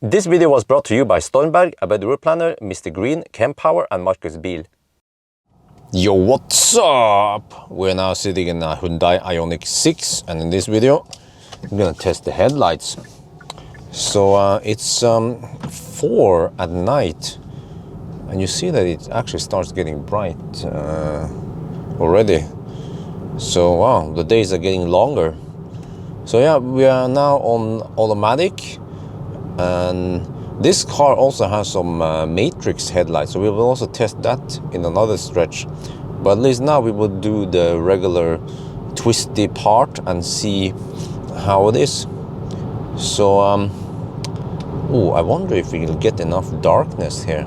This video was brought to you by Stormberg, Abed Route Planner, Mr. Green, Kempower and Marcus Bil. Yo, what's up? We're now sitting in a Hyundai Ioniq 6 and in this video I'm gonna test the headlights. So it's 4 at night and you see that it actually starts getting bright already. So wow, the days are getting longer. So yeah, we are now on automatic. And this car also has some matrix headlights, so we will also test that in another stretch. But at least now we will do the regular twisty part and see how it is. So I wonder if we'll get enough darkness here.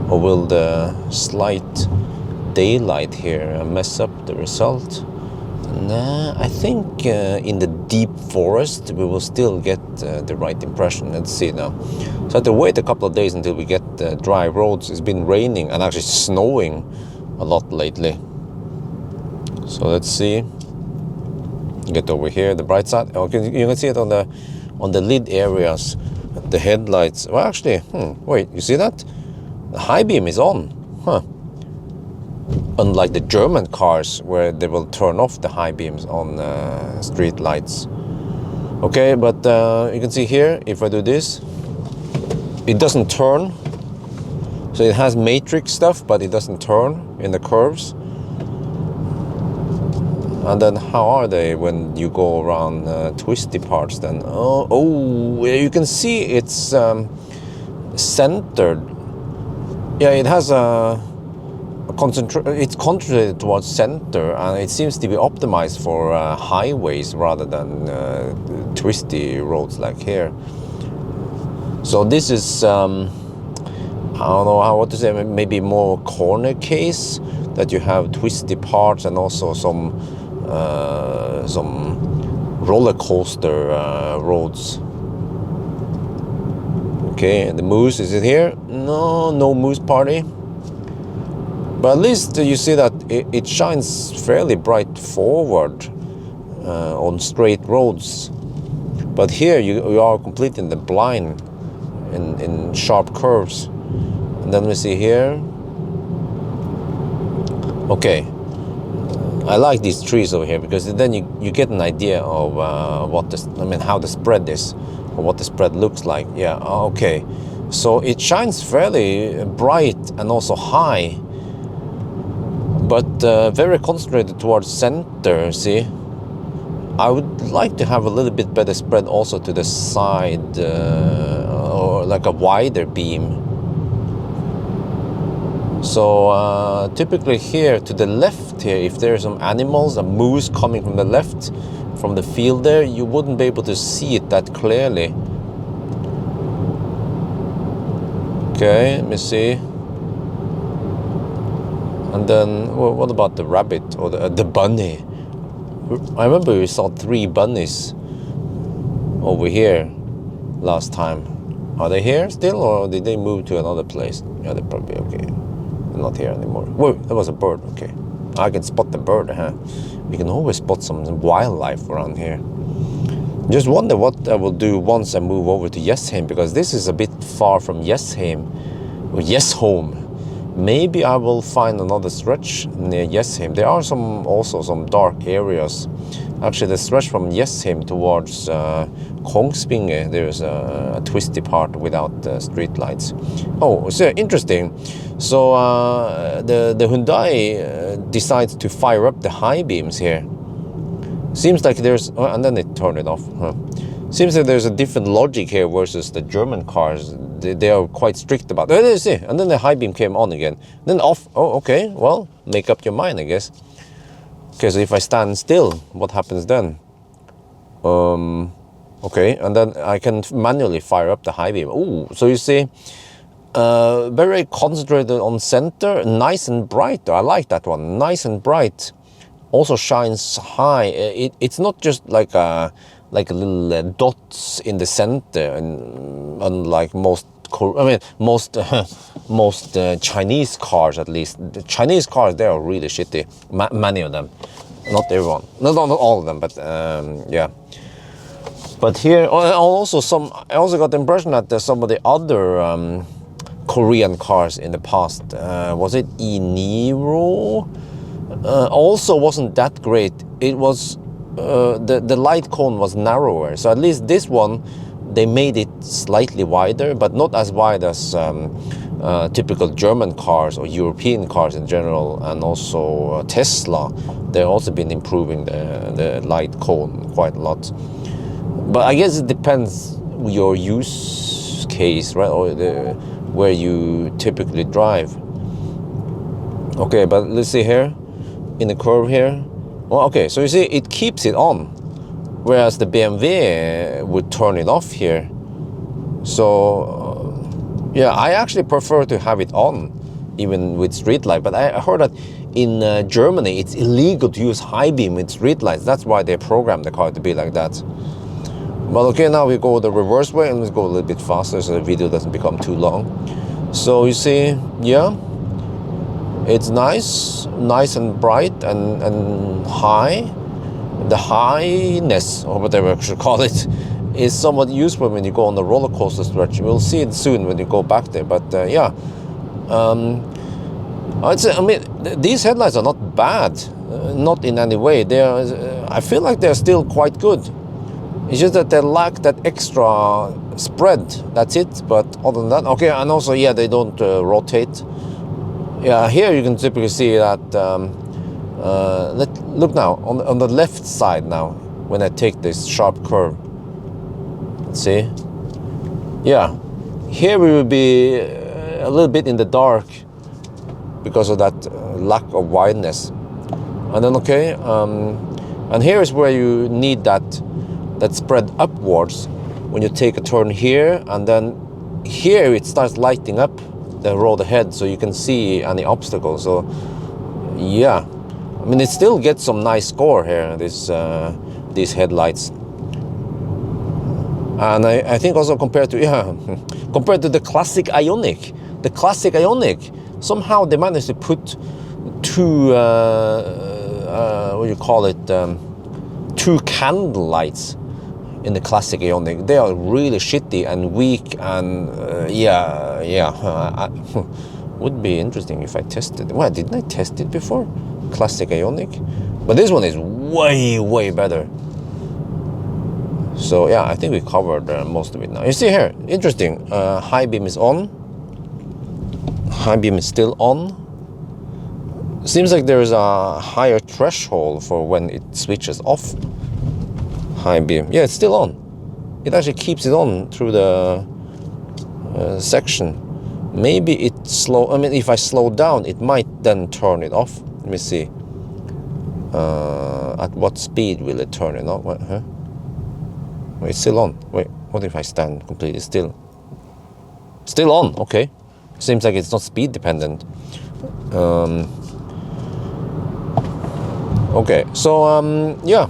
Or will the slight daylight here mess up the result? Nah, I think in the deep forest we will still get the right impression. Let's see now. So I have to wait a couple of days until we get dry roads. It's been raining and actually snowing a lot lately. So let's see. Get over here, the bright side. Okay, you can see it on the lid areas, the headlights. Well, actually, wait, you see that? The high beam is on. Unlike the German cars where they will turn off the high beams on street lights. Okay, but you can see here, if I do this, it doesn't turn. So it has matrix stuff, but it doesn't turn in the curves. And then how are they when you go around twisty parts then? Oh, you can see it's centered. Yeah, it has it's concentrated towards center, and it seems to be optimized for highways rather than twisty roads like here. So this is I don't know what to say, maybe more corner case, that you have twisty parts and also some roller coaster roads. Okay, the moose, is it here? No moose party. But at least you see that it shines fairly bright forward on straight roads. But here you are completely in the blind in sharp curves. And then we see here. Okay, I like these trees over here because then you get an idea of how the spread is, or what the spread looks like. Yeah, okay. So it shines fairly bright and also high, but very concentrated towards center, see? I would like to have a little bit better spread also to the side, or like a wider beam. So typically here to the left here, if there are some animals, a moose coming from the left, from the field there, you wouldn't be able to see it that clearly. Okay, let me see. And then, well, what about the rabbit or the bunny? I remember we saw 3 bunnies over here last time. Are they here still, or did they move to another place? Yeah, they're probably okay. They're not here anymore. Whoa, that was a bird. Okay, I can spot the bird. We can always spot some wildlife around here. Just wonder what I will do once I move over to Jessheim, because this is a bit far from Jessheim, or Jessholm. Maybe I will find another stretch near Jessheim. There are also some dark areas. Actually, the stretch from Jessheim towards Kongsvinger, there's a twisty part without street lights. Oh, so interesting. So the Hyundai decides to fire up the high beams here. Seems like there's, and then they turn it off. Seems like there's a different logic here versus the German cars. They are quite strict about it. See, and then the high beam came on again, then off. Oh, okay, well, make up your mind, I guess. Okay, so if I stand still, what happens then? Okay, and then I can manually fire up the high beam. Ooh, so you see, very concentrated on center, nice and bright. I like that one, nice and bright. Also shines high. It's not just like a little dots in the center, and unlike most Chinese cars, at least. The Chinese cars, they are really shitty. Many of them, not everyone, not all of them, but yeah. But here, I also got the impression that there's some of the other Korean cars in the past, was it e-Niro? Also wasn't that great. It was, the light cone was narrower. So at least this one, they made it slightly wider, but not as wide as typical German cars or European cars in general, and also Tesla. They've also been improving the light cone quite a lot. But I guess it depends your use case, right, or where you typically drive. Okay, but let's see here, in the curve here. Well, okay, so you see it keeps it on, whereas the BMW would turn it off here. So yeah, I actually prefer to have it on, even with street light. But I heard that in Germany it's illegal to use high beam with street lights. That's why they programmed the car to be like that. But okay, now we go the reverse way, and let's go a little bit faster so the video doesn't become too long. So you see, yeah, it's nice and bright and high. The highness, or whatever I should call it, is somewhat useful when you go on the roller coaster stretch. We'll see it soon when you go back there. But yeah, I'd say, I mean, these headlights are not bad, not in any way. They are, I feel like they're still quite good. It's just that they lack that extra spread. That's it. But other than that, okay. And also, yeah, they don't rotate. Yeah, here you can typically see that. Look now on the left side now when I take this sharp curve. Let's see. Yeah, here we will be a little bit in the dark because of that lack of wideness. And then okay, and here is where you need that spread upwards when you take a turn here, and then here it starts lighting up the road ahead so you can see any obstacles. So yeah, I mean, it still gets some nice score here, these headlights. And I think also compared to the classic Ioniq, somehow they managed to put two what do you call it, two candle lights in the classic Ioniq. They are really shitty and weak, and would be interesting if I tested it. Well, didn't I test it before? Classic Ioniq, but this one is way better. So yeah, I think we covered most of it now. You see here, interesting, high beam is on, high beam is still on. Seems like there is a higher threshold for when it switches off. High beam, yeah, it's still on. It actually keeps it on through the section. Maybe it's slow. I mean, if I slow down, it might then turn it off. Let me see. At what speed will it turn it off? What, huh? Wait, it's still on. Wait, what if I stand completely still? Still on, okay. Seems like it's not speed dependent. Okay, so yeah.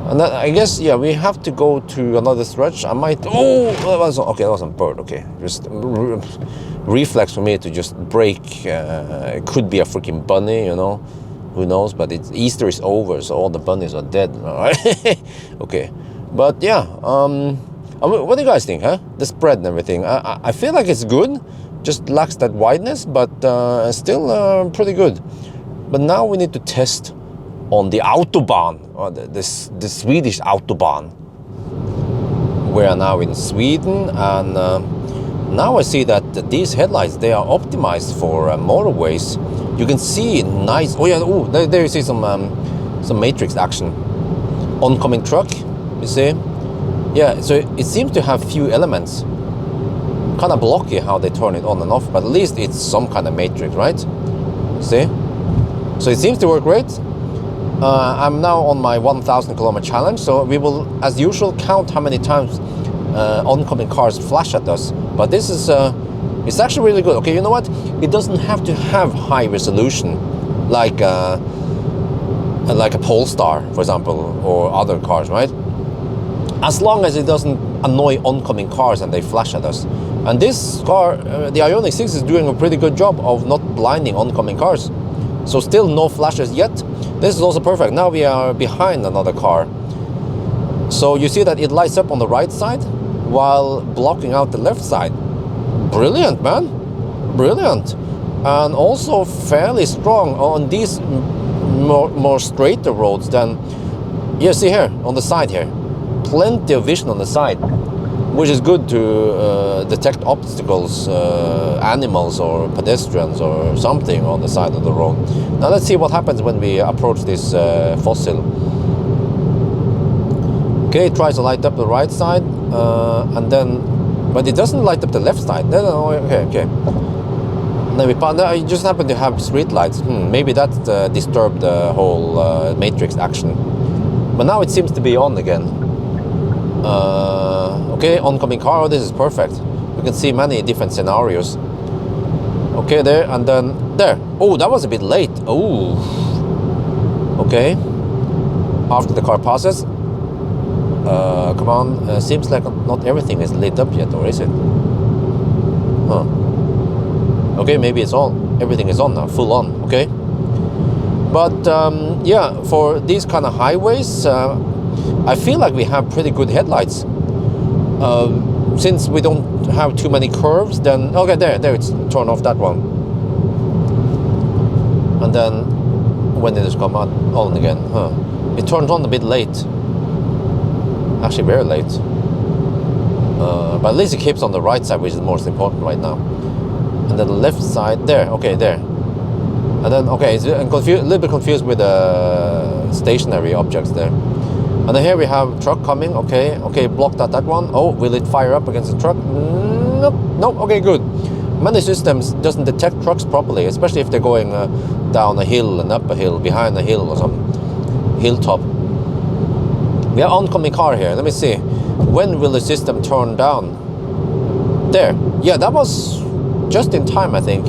And that, I guess, yeah, we have to go to another stretch. I might, that was a bird, okay. Just reflex for me to just brake. It could be a freaking bunny, you know, who knows, but Easter is over, so all the bunnies are dead, all right? Okay, but yeah, what do you guys think, huh? The spread and everything. I feel like it's good, just lacks that wideness, but still pretty good. But now we need to test on the Autobahn, or the Swedish Autobahn. We are now in Sweden, and now I see that these headlights, they are optimized for motorways. You can see nice. Oh yeah, there you see some matrix action. Oncoming truck, you see. Yeah, so it seems to have few elements. Kind of blocky how they turn it on and off, but at least it's some kind of matrix, right? See? So it seems to work great. I'm now on my 1,000 kilometer challenge, so we will, as usual, count how many times oncoming cars flash at us. But this is, it's actually really good. Okay, you know what? It doesn't have to have high resolution, like a Polestar, for example, or other cars, right? As long as it doesn't annoy oncoming cars and they flash at us. And this car, the Ioniq 6, is doing a pretty good job of not blinding oncoming cars. So still no flashes yet. This is also perfect. Now we are behind another car. So you see that it lights up on the right side while blocking out the left side. Brilliant, man. Brilliant. And also fairly strong on these more straighter roads than you see here on the side here. Plenty of vision on the side, which is good to detect obstacles, animals or pedestrians or something on the side of the road. Now let's see what happens when we approach this fossil. Okay, it tries to light up the right side, and then, but it doesn't light up the left side. No, okay. Then we you just happen to have street lights. Maybe that disturbed the whole matrix action. But now it seems to be on again. Okay, oncoming car. Oh, this is perfect. We can see many different scenarios. Okay, there, and then there. Oh, that was a bit late. Oh. Okay. After the car passes. Come on. Seems like not everything is lit up yet, or is it? Huh. Okay, maybe it's on. Everything is on now, full on. Okay. But yeah, for these kind of highways, I feel like we have pretty good headlights. Since we don't have too many curves, then okay, there it's turned off that one. And then when did it come on again? Huh? It turned on a bit late. Actually, very late. But at least it keeps on the right side, which is the most important right now. And then the left side there. Okay, there. And then okay, I'm a little bit confused with the stationary objects there. And then here we have truck coming. Okay, blocked at that one. Oh, will it fire up against the truck? Nope. Okay, good. Many systems doesn't detect trucks properly, especially if they're going down a hill and up a hill, behind a hill or some hilltop. We have oncoming car here. Let me see. When will the system turn down? There. Yeah, that was just in time, I think.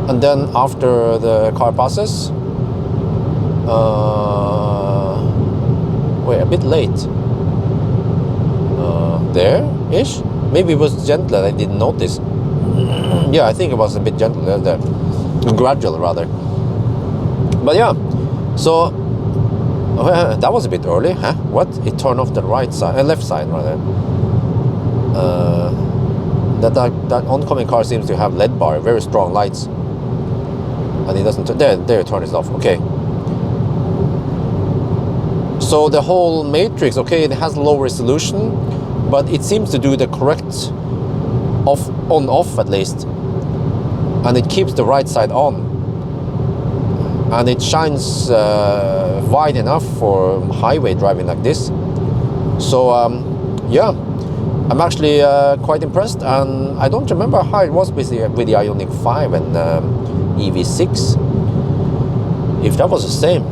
And then after the car passes, wait, a bit late. There-ish? Maybe it was gentler, I didn't notice. Yeah, I think it was a bit gentler there. Gradual, rather. But yeah, so that was a bit early, huh? What? It turned off the right side, left side, rather. That oncoming car seems to have LED bar, very strong lights. And it doesn't, there it turns off, okay. So the whole matrix, okay, it has low resolution, but it seems to do the correct on-off at least. And it keeps the right side on. And it shines wide enough for highway driving like this. So, yeah, I'm actually quite impressed. And I don't remember how it was with the Ioniq 5 and EV6. If that was the same.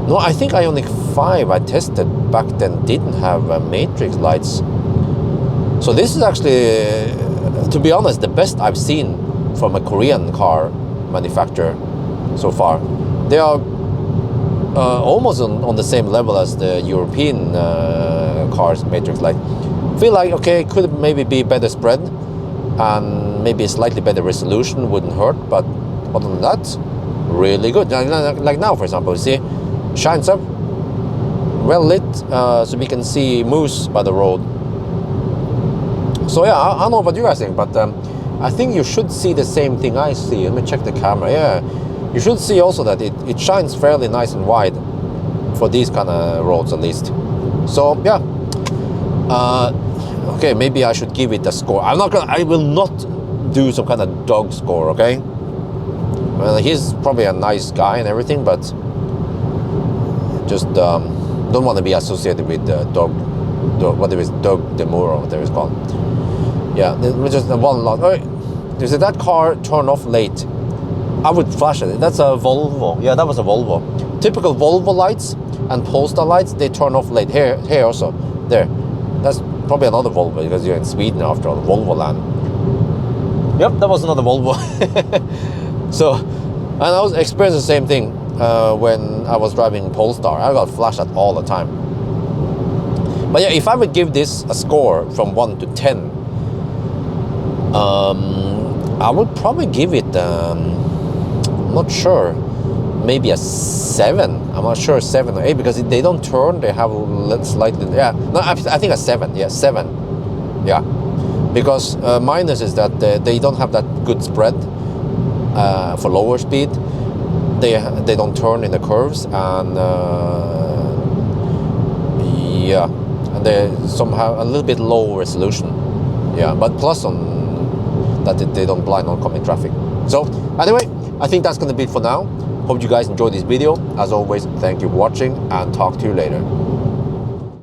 No, I think Ioniq 5 I tested back then didn't have matrix lights. So this is actually, to be honest, the best I've seen from a Korean car manufacturer so far. They are almost on the same level as the European cars matrix light. Feel like, okay, could maybe be better spread and maybe a slightly better resolution wouldn't hurt, but other than that, really good. Like now, for example, you see, shines up, well lit, so we can see moose by the road. So yeah, I don't know what you guys think, but I think you should see the same thing I see. Let me check the camera. Yeah, you should see also that it shines fairly nice and wide for these kind of roads at least. So yeah, okay, maybe I should give it a score. I will not do some kind of dog score, okay? Well, he's probably a nice guy and everything, but just don't want to be associated with dog, whatever it's Doug Demuro, whatever it's called. Yeah, just one lot. Right. You see that car turned off late. I would flash it. That's a Volvo. Yeah, that was a Volvo. Typical Volvo lights and Polestar lights, they turn off late. Here also. There. That's probably another Volvo because you're in Sweden after all, Volvo land. Yep, that was another Volvo. So, and I was experiencing the same thing when I was driving Polestar. I got flashed at all the time. But yeah, if I would give this a score from 1 to 10, I would probably give it, I'm not sure, maybe a 7. I'm not sure, 7 or 8, because they don't turn. They have slightly, yeah. No, I think a 7. Yeah, 7. Yeah, because minus is that they don't have that good spread for lower speed. They don't turn in the curves, and yeah, and they somehow a little bit low resolution. Yeah, but plus on that they don't blind oncoming traffic. So anyway, I think that's going to be it for now. Hope you guys enjoyed this video. As always, thank you for watching, and talk to you later.